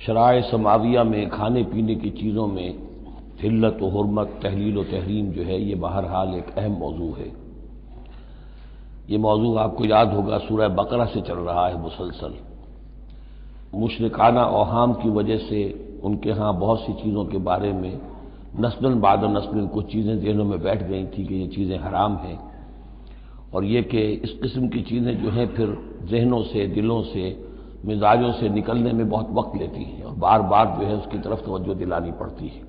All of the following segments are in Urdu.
شرائع سماویہ میں کھانے پینے کی چیزوں میں حلت و حرمت، تحلیل و تحریم جو ہے یہ بہرحال ایک اہم موضوع ہے۔ یہ موضوع آپ کو یاد ہوگا سورہ بقرہ سے چل رہا ہے مسلسل۔ مشرکانہ اوہام کی وجہ سے ان کے ہاں بہت سی چیزوں کے بارے میں نسل بعد نسل کچھ چیزیں ذہنوں میں بیٹھ گئی تھیں کہ یہ چیزیں حرام ہیں، اور یہ کہ اس قسم کی چیزیں جو ہیں پھر ذہنوں سے، دلوں سے، مزاجوں سے نکلنے میں بہت وقت لیتی ہیں اور بار بار جو ہے اس کی طرف توجہ دلانی پڑتی ہے۔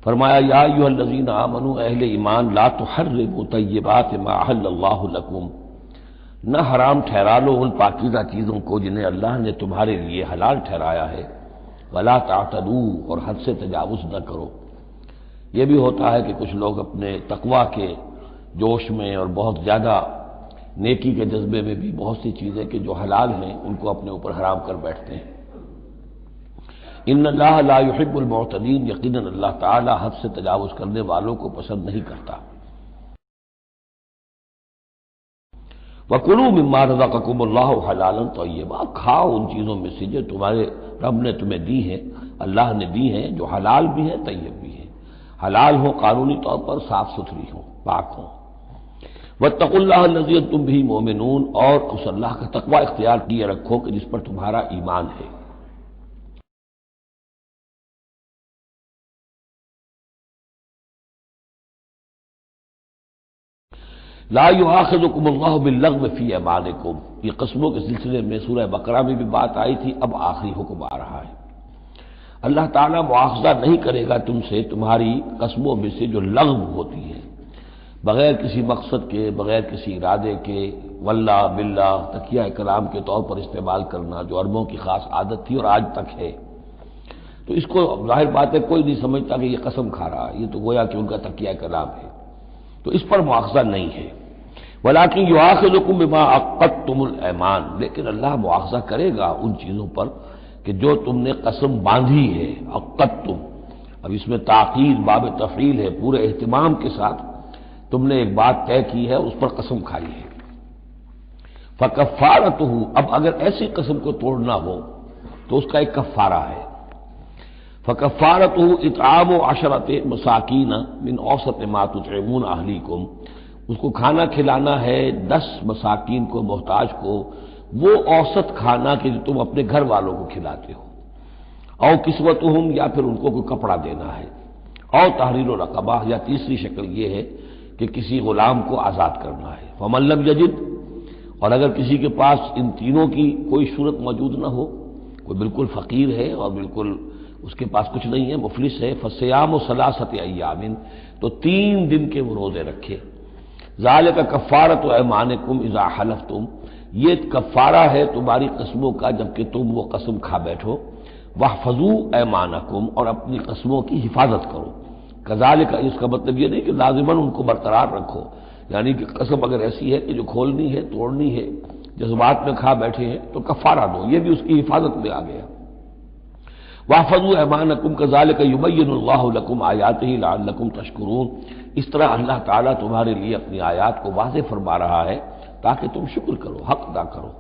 فرمایا یا ایھا الذین آمنوا، اہل ایمان، لا تحرموا طیبات ما احل اللہ لکم، نہ حرام ٹھہرا لو ان پاکیزہ چیزوں کو جنہیں اللہ نے تمہارے لیے حلال ٹھہرایا ہے، ولا تعتدوا، اور حد سے تجاوز نہ کرو۔ یہ بھی ہوتا ہے کہ کچھ لوگ اپنے تقویٰ کے جوش میں اور بہت زیادہ نیکی کے جذبے میں بھی بہت سی چیزیں کہ جو حلال ہیں ان کو اپنے اوپر حرام کر بیٹھتے ہیں۔ ان اللہ لا يحب المعتدین، یقیناً اللہ تعالی حد سے تجاوز کرنے والوں کو پسند نہیں کرتا۔ وَكُلُوا مِمَّا رَزَقَكُمُ اللَّهُ حَلَالًا طَيِّبًا، کھاؤ ان چیزوں میں سے جو تمہارے رب نے تمہیں دی ہیں، اللہ نے دی ہیں، جو حلال بھی ہیں طیب بھی ہیں۔ حلال ہو قانونی طور پر، صاف ستھری ہو، پاک ہو۔ وَاتَّقُوا اللَّهَ الَّذِي أَنتُم بِهِ مُؤْمِنُونَ، اور اس اللہ کا تقوی اختیار کیے رکھو کہ جس پر تمہارا ایمان ہے۔ لا یؤاخذکم اللہ باللغو فی ایمانکم، یہ قسموں کے سلسلے میں سورہ بقرہ میں بھی بات آئی تھی، اب آخری حکم آ رہا ہے۔ اللہ تعالیٰ مؤاخذہ نہیں کرے گا تم سے تمہاری قسموں میں سے جو لغو ہوتی ہے، بغیر کسی مقصد کے، بغیر کسی ارادے کے، واللہ باللہ تکیہ کلام کے طور پر استعمال کرنا، جو عربوں کی خاص عادت تھی اور آج تک ہے۔ تو اس کو ظاہر بات ہے کوئی نہیں سمجھتا کہ یہ قسم کھا رہا ہے، یہ تو گویا کہ ان کا تکیہ کلام ہے، تو اس پر مؤاخذہ نہیں ہے۔ وَلَٰكِن يُؤَاخِذُكُم بِمَا عَقَّدتُّمُ الْأَيْمَانَ، لیکن اللہ مؤاخذہ کرے گا ان چیزوں پر کہ جو تم نے قسم باندھی ہے، عقدتم، اب اس میں تاکید باب تفعیل ہے، پورے اہتمام کے ساتھ تم نے ایک بات طے کی ہے، اس پر قسم کھائی ہے۔ فَكَفَّارَتُهُ، اب اگر ایسی قسم کو توڑنا ہو تو اس کا ایک کفارہ ہے۔ فَكَفَّارَتُهُ إِطْعَامُ عَشَرَةِ مَسَاكِينَ مِنْ أَوْسَطِ مَا تُطْعِمُونَ أَهْلِيكُمْ، اس کو کھانا کھلانا ہے 10 مساکین کو، محتاج کو، وہ اوسط کھانا کہ جو تم اپنے گھر والوں کو کھلاتے ہو۔ او کسوتہم، یا پھر ان کو کوئی کپڑا دینا ہے۔ او تحریر رقبہ، یا تیسری شکل یہ ہے کہ کسی غلام کو آزاد کرنا ہے۔ فمن لم یجد، اور اگر کسی کے پاس ان تینوں کی کوئی صورت موجود نہ ہو، کوئی بالکل فقیر ہے اور بالکل اس کے پاس کچھ نہیں ہے، مفلس ہے، فصیام ثلاثۃ ایام، تو 3 دن کے وہ روزے رکھے۔ ذالک کفارۃ ایمانکم اذا حلفتم، یہ کفارہ ہے تمہاری قسموں کا جبکہ تم وہ قسم کھا بیٹھو۔ واحفظوا ایمانکم، اور اپنی قسموں کی حفاظت کرو۔ کذالک، اس کا مطلب یہ نہیں کہ لازماً ان کو برقرار رکھو، یعنی کہ قسم اگر ایسی ہے کہ جو کھولنی ہے، توڑنی ہے، جذبات میں کھا بیٹھے ہیں تو کفارہ دو، یہ بھی اس کی حفاظت میں آ گیا۔ واحفظوا ایمانکم کذالک یبین اللہ لکم آیاتہ لعلکم تشکرون، اس طرح اللہ تعالیٰ تمہارے لیے اپنی آیات کو واضح فرما رہا ہے تاکہ تم شکر کرو، حق ادا کرو۔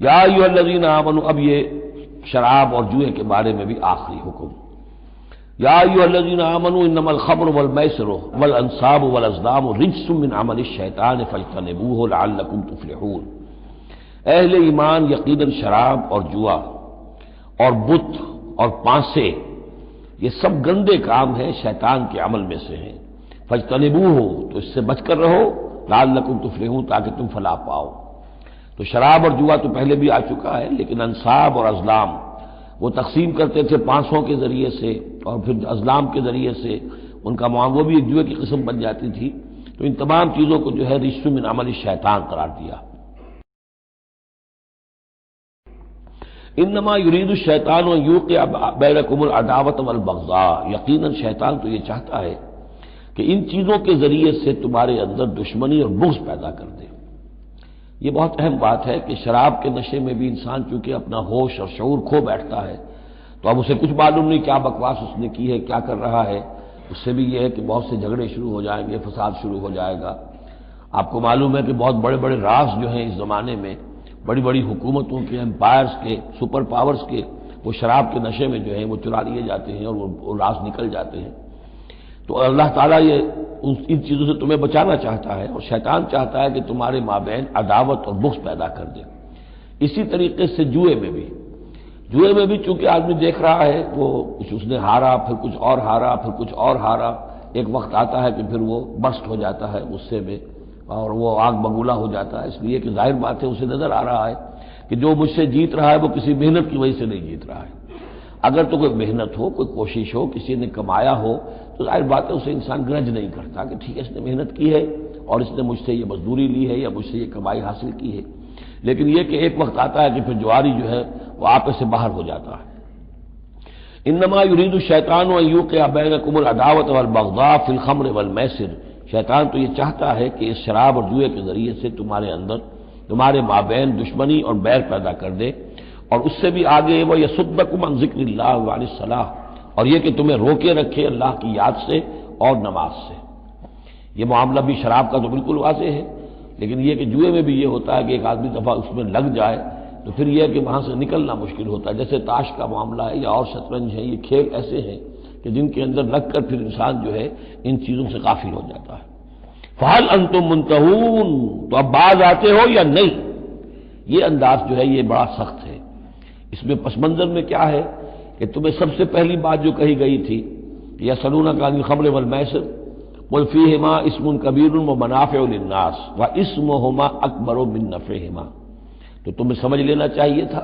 یا ایھا الذین آمنوا، اب یہ شراب اور جوئے کے بارے میں بھی آخری حکم۔ یا ایھا الذین آمنوا انما الخمر والمیسر والانصاب والازلام رجس من عمل الشیطان فاجتنبوہ لعلکم تفلحون، اہل ایمان، یقیناً شراب اور جوا اور بت اور پانسے یہ سب گندے کام ہیں، شیطان کے عمل میں سے ہیں۔ فاجتنبوہ، تو اس سے بچ کر رہو، لعلکم تفلحون، تاکہ تم فلاح پاؤ۔ تو شراب اور جوا تو پہلے بھی آ چکا ہے، لیکن انصاب اور ازلام وہ تقسیم کرتے تھے پانسوں کے ذریعے سے اور پھر ازلام کے ذریعے سے، ان کا وہ بھی ایک جوئے کی قسم بن جاتی تھی۔ تو ان تمام چیزوں کو جو ہے رجس من عمل الشیطان قرار دیا۔ انما یرید الشیطان ان یوقع بینکم العداوۃ والبغضاء، یقیناً شیطان تو یہ چاہتا ہے کہ ان چیزوں کے ذریعے سے تمہارے اندر دشمنی اور بغض پیدا کر دے۔ یہ بہت اہم بات ہے کہ شراب کے نشے میں بھی انسان چونکہ اپنا ہوش اور شعور کھو بیٹھتا ہے، تو اب اسے کچھ معلوم نہیں کیا بکواس اس نے کی ہے، کیا کر رہا ہے۔ اس سے بھی یہ ہے کہ بہت سے جھگڑے شروع ہو جائیں گے، فساد شروع ہو جائے گا۔ آپ کو معلوم ہے کہ بہت بڑے بڑے راز جو ہیں اس زمانے میں بڑی بڑی حکومتوں کے، امپائرز کے، سپر پاورز کے، وہ شراب کے نشے میں جو ہے وہ چرا لیے جاتے ہیں اور وہ راز نکل جاتے ہیں۔ تو اللہ تعالیٰ یہ ان چیزوں سے تمہیں بچانا چاہتا ہے، اور شیطان چاہتا ہے کہ تمہارے مابین عداوت اور بغض پیدا کر دے۔ اسی طریقے سے جوئے میں بھی چونکہ آدمی دیکھ رہا ہے، وہ کچھ اس نے ہارا، پھر کچھ اور ہارا، پھر کچھ اور ہارا، ایک وقت آتا ہے کہ پھر وہ برسٹ ہو جاتا ہے غصے میں اور وہ آگ بگولا ہو جاتا ہے، اس لیے کہ ظاہر بات ہے اسے نظر آ رہا ہے کہ جو مجھ سے جیت رہا ہے وہ کسی محنت کی وجہ سے نہیں جیت رہا ہے۔ اگر تو کوئی محنت ہو، کوئی کوشش ہو، کسی نے کمایا ہو، تو ظاہر بات ہے اسے انسان گرج نہیں کرتا کہ ٹھیک ہے اس نے محنت کی ہے اور اس نے مجھ سے یہ مزدوری لی ہے یا مجھ سے یہ کمائی حاصل کی ہے، لیکن یہ کہ ایک وقت آتا ہے کہ پھر جواری جو ہے وہ آپے سے باہر ہو جاتا ہے۔ انما یرید الشیطان ان یوقع بینکم العداوۃ والبغضاء فی الخمر والمیسر، شیطان تو یہ چاہتا ہے کہ اس شراب اور جوئے کے ذریعے سے تمہارے اندر، تمہارے مابین دشمنی اور بیر پیدا کر دے، اور اس سے بھی آگے وہ یصدکم عن ذکر اللہ وعن الصلاۃ، اور یہ کہ تمہیں روکے رکھے اللہ کی یاد سے اور نماز سے۔ یہ معاملہ بھی شراب کا تو بالکل واضح ہے، لیکن یہ کہ جوئے میں بھی یہ ہوتا ہے کہ ایک آدمی دفعہ اس میں لگ جائے تو پھر یہ کہ وہاں سے نکلنا مشکل ہوتا ہے، جیسے تاش کا معاملہ ہے یا اور شطرنج ہے، یہ کھیل ایسے ہیں کہ جن کے اندر لگ کر پھر انسان جو ہے ان چیزوں سے غافل ہو جاتا ہے۔ فَهَلْ أَنْتُمْ مُنْتَهُونَ، تو اب باز آتے ہو یا نہیں؟ یہ انداز جو ہے یہ بڑا سخت ہے۔ اس میں پس منظر میں کیا ہے کہ تمہیں سب سے پہلی بات جو کہی گئی تھی یسألونک عن الخمر والمیسر قل فیہما اسم کبیر ومنافع للناس واسمہما اکبر من نفعہما، تو تمہیں سمجھ لینا چاہیے تھا،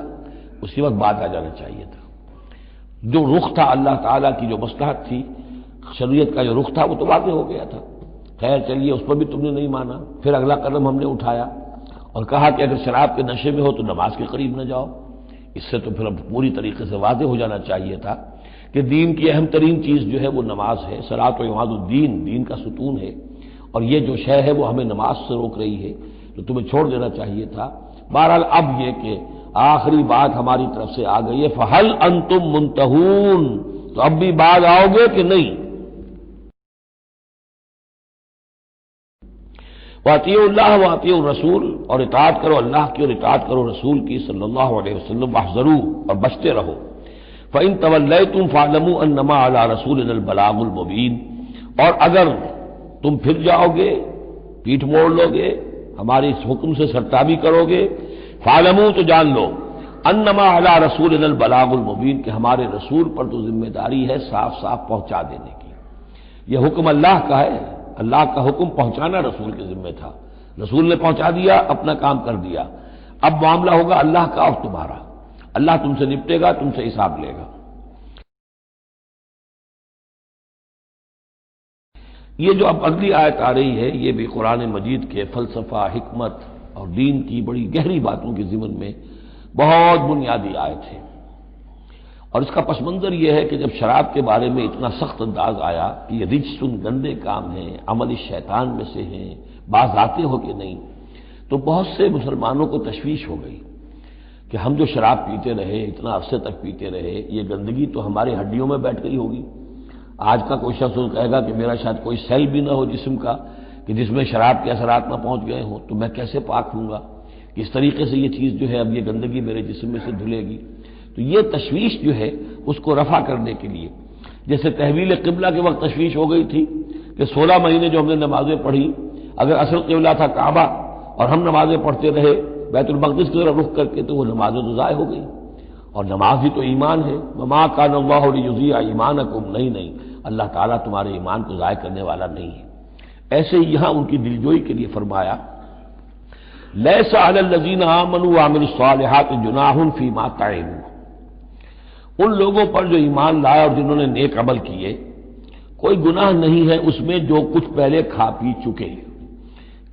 اسی وقت بات آ جانا چاہیے تھا۔ جو رخ تھا اللہ تعالیٰ کی جو مصلحت تھی، شریعت کا جو رخ تھا وہ تو واضح ہو گیا تھا۔ خیر چلیے اس پر بھی تم نے نہیں مانا، پھر اگلا قدم ہم نے اٹھایا اور کہا کہ اگر شراب کے نشے میں ہو تو نماز کے قریب نہ جاؤ۔ اس سے تو پھر اب پوری طریقے سے واضح ہو جانا چاہیے تھا کہ دین کی اہم ترین چیز جو ہے وہ نماز ہے، صلاۃ و عماد الدین، دین کا ستون ہے، اور یہ جو شے ہے وہ ہمیں نماز سے روک رہی ہے، تو تمہیں چھوڑ دینا چاہیے تھا۔ بہرحال اب یہ کہ آخری بات ہماری طرف سے آ گئی ہے، فَهَلْ أَنْتُمْ مُنْتَهُونَ، تو اب بھی باز آؤ گے کہ نہیں؟ وَأَطِیعُوا اللَّهَ وَأَطِیعُوا الرَّسُولَ، اور اطاعت کرو اللہ کی اور اطاعت کرو رسول کی صلی اللہ علیہ وسلم، وَاحْذَرُوا، اور بچتے رہو۔ فَإِن تَوَلَّيْتُمْ فَاعْلَمُوا أَنَّمَا عَلَىٰ رَسُولِنَا الْبَلَاغُ الْمُبِينُ، اور اگر تم پھر جاؤ گے، پیٹھ موڑ لو گے، ہمارے اس حکم سے سرتابی کرو گے، فَاعْلَمُوا، تو جان لو، أَنَّمَا عَلَىٰ رَسُولِنَا الْبَلَاغُ الْمُبِينُ، کہ ہمارے رسول پر تو ذمہ داری ہے صاف صاف پہنچا دینے کی۔ یہ حکم اللہ کا ہے، اللہ کا حکم پہنچانا رسول کے ذمہ تھا، رسول نے پہنچا دیا، اپنا کام کر دیا۔ اب معاملہ ہوگا اللہ کا اور تمہارا، اللہ تم سے نپٹے گا، تم سے حساب لے گا۔ یہ جو اب اگلی آیت آ رہی ہے یہ بھی قرآن مجید کے فلسفہ، حکمت اور دین کی بڑی گہری باتوں کے ضمن میں بہت بنیادی آیت ہے، اور اس کا پس منظر یہ ہے کہ جب شراب کے بارے میں اتنا سخت انداز آیا کہ یہ رجسن، گندے کام ہیں، عمل شیطان میں سے ہیں، باز آتے ہو کہ نہیں، تو بہت سے مسلمانوں کو تشویش ہو گئی کہ ہم جو شراب پیتے رہے، اتنا عرصے تک پیتے رہے، یہ گندگی تو ہماری ہڈیوں میں بیٹھ گئی ہوگی۔ آج کا کوئی شخص کہے گا کہ میرا شاید کوئی سیل بھی نہ ہو جسم کا کہ جس میں شراب کے اثرات نہ پہنچ گئے ہوں، تو میں کیسے پاک ہوں گا؟ کس طریقے سے یہ چیز جو ہے اب یہ گندگی میرے جسم میں سے دھلے گی؟ تو یہ تشویش جو ہے اس کو رفع کرنے کے لیے، جیسے تحویل قبلہ کے وقت تشویش ہو گئی تھی کہ 16 مہینے جو ہم نے نمازیں پڑھی، اگر اصل قبلہ تھا کعبہ اور ہم نمازیں پڑھتے رہے بیت المقدس کی طرف رخ کر کے، تو وہ نمازیں تو ضائع ہو گئی، اور نماز ہی تو ایمان ہے۔ وما کان اللہ لیضیع ایمانکم، نہیں، اللہ تعالیٰ تمہارے ایمان کو ضائع کرنے والا نہیں ہے۔ ایسے ہی یہاں ان کی دلجوئی کے لیے فرمایا، لیس علی الذین آمنوا وعملوا الصالحات جناح فیما طعموا، ان لوگوں پر جو ایمان لائے اور جنہوں نے نیک عمل کیے، کوئی گناہ نہیں ہے اس میں جو کچھ پہلے کھا پی چکے۔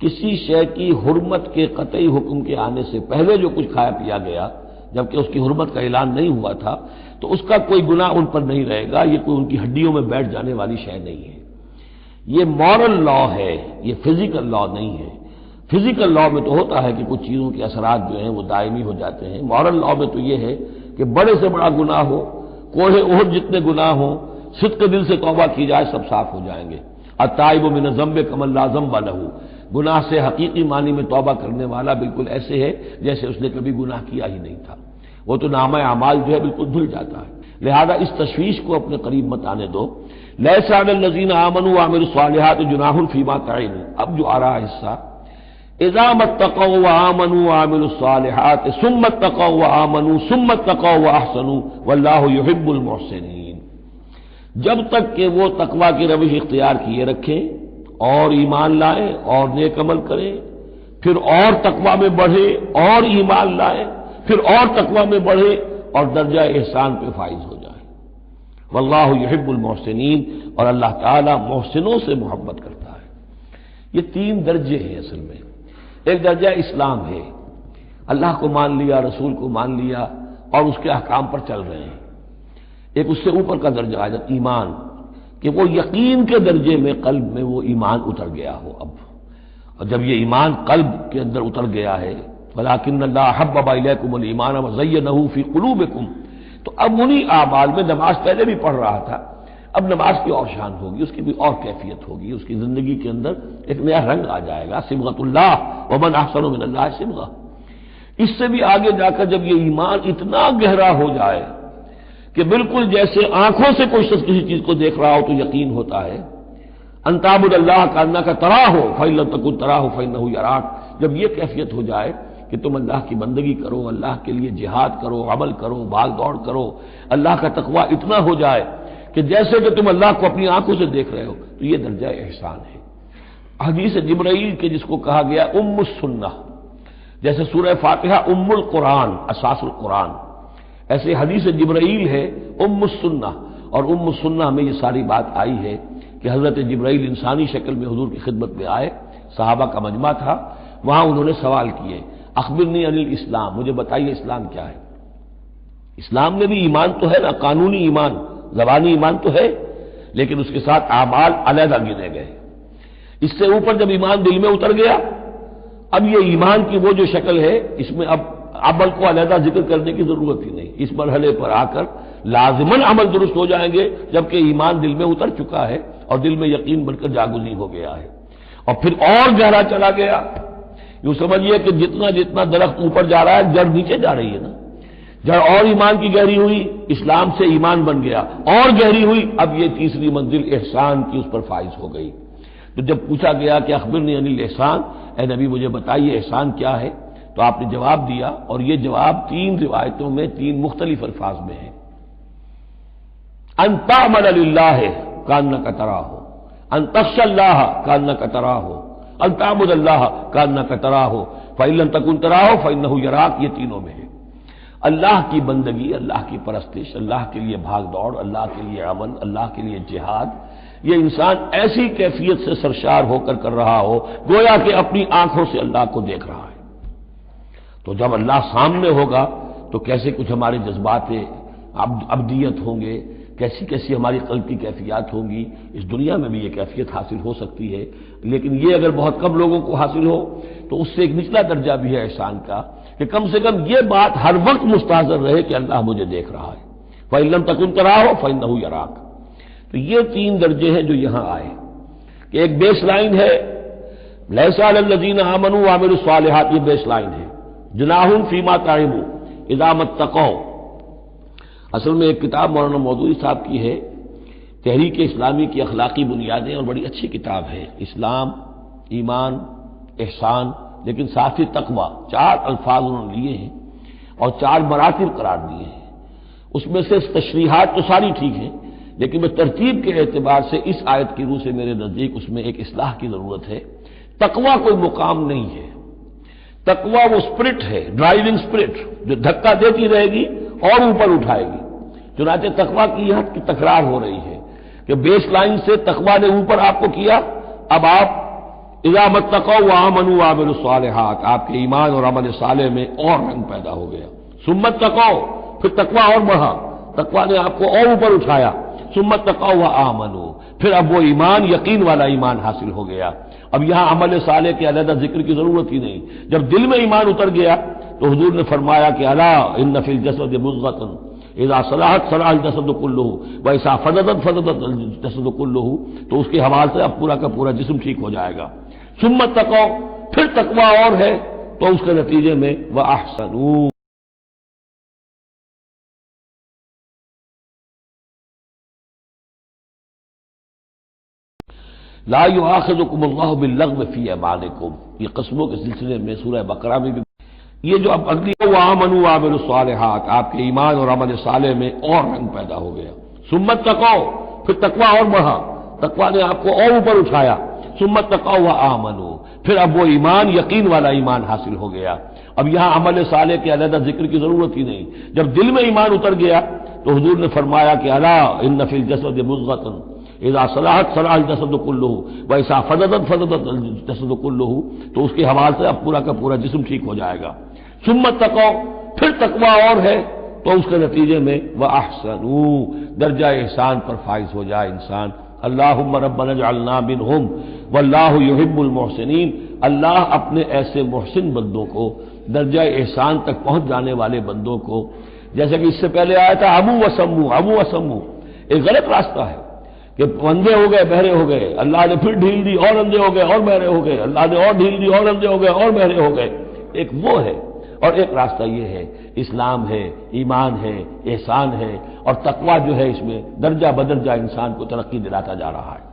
کسی شے کی حرمت کے قطعی حکم کے آنے سے پہلے جو کچھ کھایا پیا گیا جبکہ اس کی حرمت کا اعلان نہیں ہوا تھا، تو اس کا کوئی گناہ ان پر نہیں رہے گا، یہ کوئی ان کی ہڈیوں میں بیٹھ جانے والی شے نہیں ہے۔ یہ مورل لا ہے، یہ فزیکل لا نہیں ہے۔ فزیکل لا میں تو ہوتا ہے کہ کچھ چیزوں کے اثرات جو ہیں وہ دائمی ہو جاتے ہیں، مورل لا میں تو یہ ہے کہ بڑے سے بڑا گناہ ہو، کوہ احد جتنے گناہ ہوں، صدق دل سے توبہ کی جائے سب صاف ہو جائیں گے۔ التائب من الذنب کمن لا ذنب لہ، گناہ سے حقیقی معنی میں توبہ کرنے والا بالکل ایسے ہے جیسے اس نے کبھی گناہ کیا ہی نہیں تھا، وہ تو نامہ اعمال جو ہے بالکل دھل جاتا ہے۔ لہذا اس تشویش کو اپنے قریب مت آنے دو۔ لیس علی الذین آمنوا وعملوا الصالحات جناح فیما طعموا، اب جو آ رہا حصہ، اذا اتقوا وآمنوا وعملوا الصالحات ثم اتقوا وآمنوا ثم اتقوا واحسنوا واللہ یحب المحسنین، جب تک کہ وہ تقوی کی روش اختیار کیے رکھیں اور ایمان لائیں اور نیک عمل کریں، پھر اور تقوی میں بڑھے اور ایمان لائیں، پھر اور تقوی میں بڑھے اور درجہ احسان پہ فائز ہو جائے۔ واللہ یحب المحسنین، اور اللہ تعالی محسنوں سے محبت کرتا ہے۔ یہ تین درجے ہیں اصل میں۔ ایک درجہ اسلام ہے، اللہ کو مان لیا، رسول کو مان لیا اور اس کے احکام پر چل رہے ہیں۔ ایک اس سے اوپر کا درجہ آ جاتا ایمان، کہ وہ یقین کے درجے میں قلب میں وہ ایمان اتر گیا ہو اب، اور جب یہ ایمان قلب کے اندر اتر گیا ہے، وَلَٰكِنَّ اللَّهَ حَبَّبَ إِلَيْكُمُ الْإِيمَانَ وَزَيَّنَهُ فِي قُلُوبِكُمْ، تو اب انہی اعمال میں، نماز پہلے بھی پڑھ رہا تھا، اب نماز کی اور شان ہوگی، اس کی بھی اور کیفیت ہوگی، اس کی زندگی کے اندر ایک نیا رنگ آ جائے گا۔ صبغۃ اللہ ومن احسن من اللہ صبغہ۔ اس سے بھی آگے جا کر جب یہ ایمان اتنا گہرا ہو جائے کہ بالکل جیسے آنکھوں سے کوئی شخص کسی چیز کو دیکھ رہا ہو تو یقین ہوتا ہے، ان تعبد اللہ کانک تراہ فإن لم تکن تراہ فإنہ یراک، جب یہ کیفیت ہو جائے کہ تم اللہ کی بندگی کرو، اللہ کے لیے جہاد کرو، عمل کرو، بھاگ دوڑ کرو، اللہ کا تقوی اتنا ہو جائے کہ جیسے کہ تم اللہ کو اپنی آنکھوں سے دیکھ رہے ہو، تو یہ درجہ احسان ہے۔ حدیث جبرائیل کے جس کو کہا گیا ام السنہ، جیسے سورہ فاتحہ ام القرآن، اساس القرآن، ایسے حدیث جبرائیل ہے ام السنہ، اور ام السنہ میں یہ ساری بات آئی ہے کہ حضرت جبرائیل انسانی شکل میں حضور کی خدمت میں آئے، صحابہ کا مجمع تھا، وہاں انہوں نے سوال کیے، اخبرنی عن الاسلام، مجھے بتائیے اسلام کیا ہے۔ اسلام میں بھی ایمان تو ہے نا، قانونی ایمان، زبانی ایمان تو ہے، لیکن اس کے ساتھ اعمال علیحدہ گنے گئے۔ اس سے اوپر جب ایمان دل میں اتر گیا، اب یہ ایمان کی وہ جو شکل ہے، اس میں اب عمل کو علیحدہ ذکر کرنے کی ضرورت ہی نہیں، اس مرحلے پر آ کر لازماً عمل درست ہو جائیں گے، جبکہ ایمان دل میں اتر چکا ہے اور دل میں یقین بن کر جاگزی ہو گیا ہے، اور پھر اور گہرا چلا گیا۔ یوں سمجھیے کہ جتنا جتنا درخت اوپر جا رہا ہے، جڑ نیچے جا رہی ہے نا، جڑ اور ایمان کی گہری ہوئی، اسلام سے ایمان بن گیا، اور گہری ہوئی، اب یہ تیسری منزل احسان کی اس پر فائز ہو گئی۔ تو جب پوچھا گیا کہ اخبرنی عن الاحسان، اے نبی مجھے بتائیے احسان کیا ہے، تو آپ نے جواب دیا، اور یہ جواب تین روایتوں میں تین مختلف الفاظ میں ہے۔ ان تعمل للہ کانک تراہ، ان تخشى اللہ کانک تراہ، ان تعبد اللہ کانک تراہ فإن لم تکن تراہ فإنہ یراک، یہ تینوں میں ہے۔ اللہ کی بندگی، اللہ کی پرستش، اللہ کے لیے بھاگ دوڑ، اللہ کے لیے عمل، اللہ کے لیے جہاد، یہ انسان ایسی کیفیت سے سرشار ہو کر کر رہا ہو گویا کہ اپنی آنکھوں سے اللہ کو دیکھ رہا ہے۔ تو جب اللہ سامنے ہوگا تو کیسے کچھ ہمارے جذبات عبدیت ہوں گے، کیسی کیسی ہماری قلب کی کیفیات ہوں گی۔ اس دنیا میں بھی یہ کیفیت حاصل ہو سکتی ہے، لیکن یہ اگر بہت کم لوگوں کو حاصل ہو تو اس سے ایک نچلا درجہ بھی ہے احسان کا، کہ کم سے کم یہ بات ہر وقت مستحضر رہے کہ اللہ مجھے دیکھ رہا ہے۔ فإن لم تکن تراہ فإنہ یراک۔ تو یہ تین درجے ہیں جو یہاں آئے، کہ ایک بیس لائن ہے لیس علی الذین آمنوا وعملوا الصالحات، یہ بیس لائن ہے، جناح فیما طعموا اذا اتقوا۔ اصل میں ایک کتاب مولانا مودودی صاحب کی ہے، تحریک اسلامی کی اخلاقی بنیادیں، اور بڑی اچھی کتاب ہے، اسلام، ایمان، احسان، لیکن ساتھ ہی تقوی، چار الفاظ انہوں نے لیے ہیں اور چار مراتب قرار دیے ہیں۔ اس میں سے تشریحات تو ساری ٹھیک ہیں، لیکن میں ترتیب کے اعتبار سے اس آیت کی روح سے میرے نزدیک اس میں ایک اصلاح کی ضرورت ہے۔ تقوی کوئی مقام نہیں ہے، تقوی وہ اسپرٹ ہے، ڈرائیونگ اسپرٹ، جو دھکا دیتی رہے گی اور اوپر اٹھائے گی۔ چنانچہ تقوی کی یہاں کی تکرار ہو رہی ہے کہ بیس لائن سے تقوی نے اوپر آپ کو کیا، اب آپ اذا اتقوا وآمنوا وعملوا الصالحات، آپ کے ایمان اور عمل صالح میں اور رنگ پیدا ہو گیا۔ ثم اتقوا، پھر تقوی اور بڑھا، تقوی نے آپ کو اور اوپر اٹھایا۔ ثم اتقوا وآمنوا، پھر اب وہ ایمان یقین والا ایمان حاصل ہو گیا۔ اب یہاں عمل صالح کے علیحدہ ذکر کی ضرورت ہی نہیں، جب دل میں ایمان اتر گیا تو حضور نے فرمایا کہ الا ان فی الجسد مضغۃ اذا صلحت صلح الجسد كلہ واذا فسدت فسد الجسد كلہ، تو اس کے حوالے سے اب پورا کا پورا جسم ٹھیک ہو جائے گا۔ ثم اتقوا، پھر تقوی اور ہے تو اس کے نتیجے میں واحسنوا، لا یؤاخذکم اللہ باللغو فی ایمانکم، یہ قسموں کے سلسلے میں سورہ بقرہ میں بھی یہ جو اب اگلی وآمنوا وعملوا الصالحات، آپ کے ایمان اور عمل صالح میں اور رنگ پیدا ہو گیا. ثم اتقوا، پھر تقوی اور بڑھا، تقوی نے آپ کو اور اوپر اٹھایا. ثم اتقوا وآمنوا، پھر اب وہ ایمان یقین والا ایمان حاصل ہو گیا. اب یہاں عمل صالح کے علیحدہ ذکر کی ضرورت ہی نہیں، جب دل میں ایمان اتر گیا تو حضور نے فرمایا کہ الا ان فی الجسد مضغۃ اذا صلحت صلح الجسد كله واذا فسدت فسد الجسد كله، تو اس کے حوالے سے اب پورا کا پورا جسم ٹھیک ہو جائے گا. ثم اتقوا، پھر تقوی اور ہے تو اس کے نتیجے میں واحسنوا، درجہ احسان پر فائز ہو جائے انسان. اللہم ربنا اجعلنا منہم واللہ یحب المحسنین، اللہ اپنے ایسے محسن بندوں کو، درجہ احسان تک پہنچ جانے والے بندوں کو، جیسے کہ اس سے پہلے آیا تھا عمو وسمو، ایک غلط راستہ ہے کہ اندھے ہو گئے بہرے ہو گئے، اللہ نے پھر ڈھیل دی اور اندھے ہو گئے اور بہرے ہو گئے، اللہ نے اور ڈھیل دی اور اندھے ہو گئے اور بہرے ہو گئے. ایک وہ ہے، اور ایک راستہ یہ ہے اسلام ہے، ایمان ہے، احسان ہے، اور تقوی جو ہے اس میں درجہ بدرجہ انسان کو ترقی دلاتا جا رہا ہے.